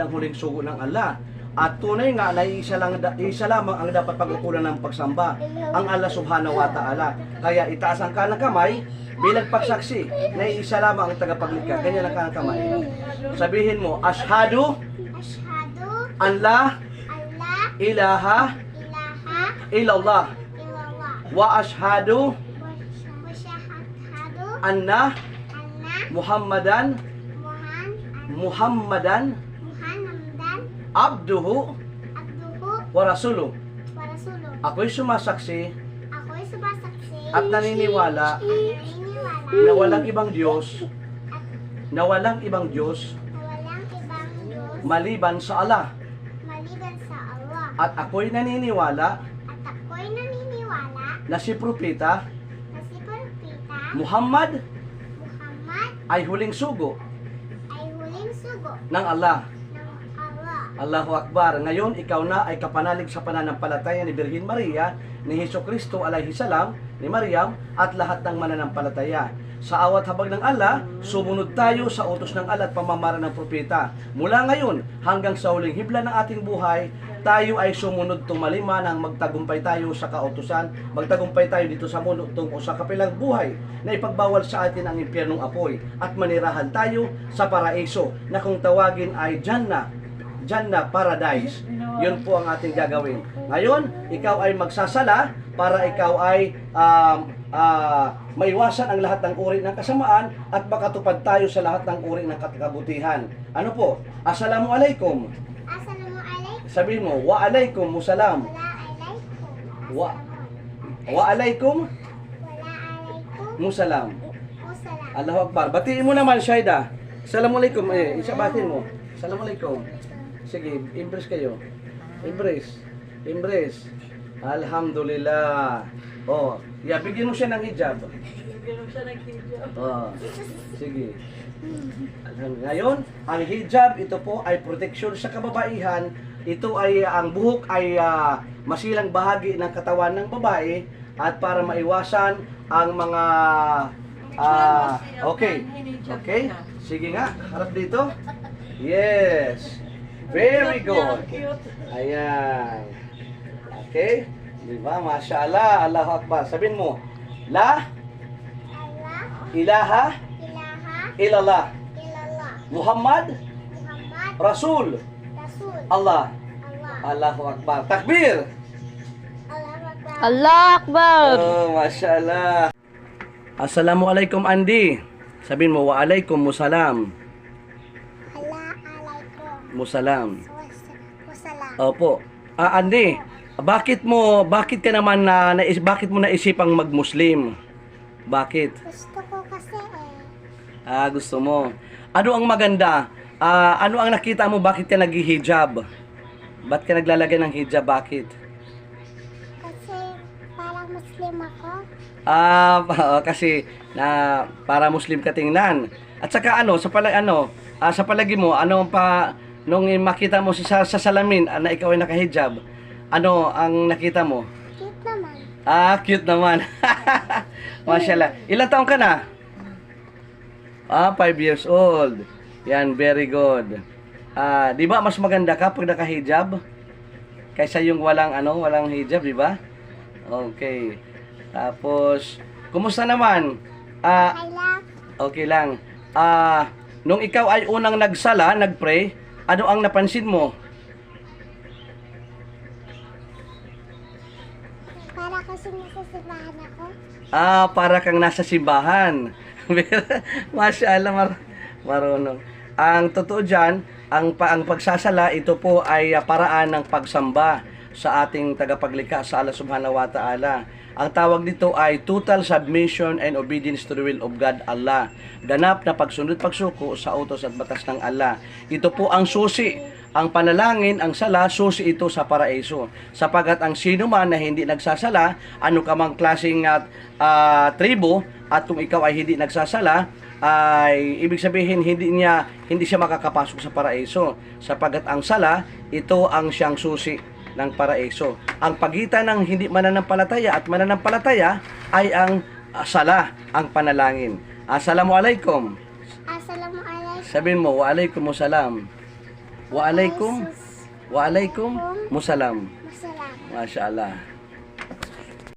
ang huling sugo ng Allah. At tunay nga na isa lamang ang dapat pag-ukulan ng pagsamba, ang Allah subhanahu wa ta'ala. Kaya itaas ang kanang kamay bilang pagsaksi na isa lamang ang tagapaglikha. Ganyan ang kanang kamay. Sabihin mo, Ashhadu an la ilaha illallah wa ashhadu anna Muhammadan abduhu wa rasuluh. Ako'y sumasaksi at naniniwala na walang ibang Diyos maliban sa Allah. At ako'y naniniwala na si Propeta Muhammad ay huling sugo ng Allah. Allahu Akbar. Ngayon, ikaw na ay kapanalig sa pananampalataya ni Birhen Maria, ni Hesukristo alayhi salam, ni Maryam, at lahat ng mananampalataya. Sa awat habag ng Allah, sumunod tayo sa utos ng Allah at pamamara ng propeta. Mula ngayon, hanggang sa huling hibla ng ating buhay, tayo ay sumunod tumalima nang magtagumpay tayo sa kautusan, magtagumpay tayo dito sa mundo tungo sa kapilang buhay na ipagbawal sa atin ang impyernong apoy at manirahan tayo sa paraiso na kung tawagin ay Jannah Paradise. Yun po ang ating gagawin. Ngayon, ikaw ay magsasala para ikaw ay maiwasan ang lahat ng uri ng kasamaan at makatupad tayo sa lahat ng uri ng kabutihan. Ano po? Assalamualaikum. Sabihin mo, wa alaikum musalam. Wa alaikum musalam. Allahu Akbar. Batiin mo naman, Shaida. Assalamualaikum. Isa batin mo. Assalamualaikum. Sige, embrace kayo. Embrace. Alhamdulillah. Oh, bigyan mo siya ng hijab. Oh, sige. Ngayon, ang hijab, ito po ay proteksyon sa kababaihan. Ito ay, ang buhok ay masilang bahagi ng katawan ng babae at para maiwasan ang mga okay. Sige nga, harap dito. Yes. Very good. Ayan. Okay. Diba? Masya Allah. Allahu Akbar. Sabihin mo, La ilaha illallah Muhammad Rasul Allah. Allahu Akbar. Takbir. Allah Akbar. Oh, Masya Allah. Assalamualaikum, Andi. Sabihin mo, wa alaikum musalam. Musalam. Opo. Andi, bakit mo naisipang mag-Muslim? Bakit? Gusto ko kasi Gusto mo. Ano ang maganda? Ano ang nakita mo? Bakit ka nag-hijab? Ba't ka naglalagay ng hijab? Bakit? Kasi parang Muslim ako. Kasi para Muslim ka tingnan. At saka sa palagi mo, nung makita mo sa salamin na ikaw ay nakahijab, ano ang nakita mo? Cute naman. Cute naman. Mashallah. Ilang taon ka na? 5 years old. Yan, very good. Di ba mas maganda ka pag nakahijab? Kaysa yung walang hijab, di ba? Okay. Tapos, kumusta naman? Okay lang. Nung ikaw ay unang nagsala, nagpray, ano ang napansin mo? Para kasi nasa simbahan ako. Para kang nasa simbahan. Masya Allah, marunong. Ang totoo dyan, ang pagsasala, ito po ay paraan ng pagsamba sa ating tagapaglikha sa Allah subhanahu wa ta'ala. Ang tawag dito ay total submission and obedience to the will of God, Allah. Ganap na pagsunod pagsuko sa utos at batas ng Allah. Ito po ang susi. Ang panalangin, ang sala, susi ito sa paraiso. Sapagat ang sino man na hindi nagsasala, ano ka mang klaseng tribo, at kung ikaw ay hindi nagsasala, ay ibig sabihin hindi siya makakapasok sa paraiso. Sapagat ang sala, ito ang siyang susi ng paraiso. Ang pagitan ng hindi mananampalataya at mananampalataya ay ang sala, ang panalangin. Assalamualaikum. Assalamualaikum. Sabihin mo, wa alaikumussalam. Wa alaikum. Wa alaikum. Musalam. Masalam. Masya Allah.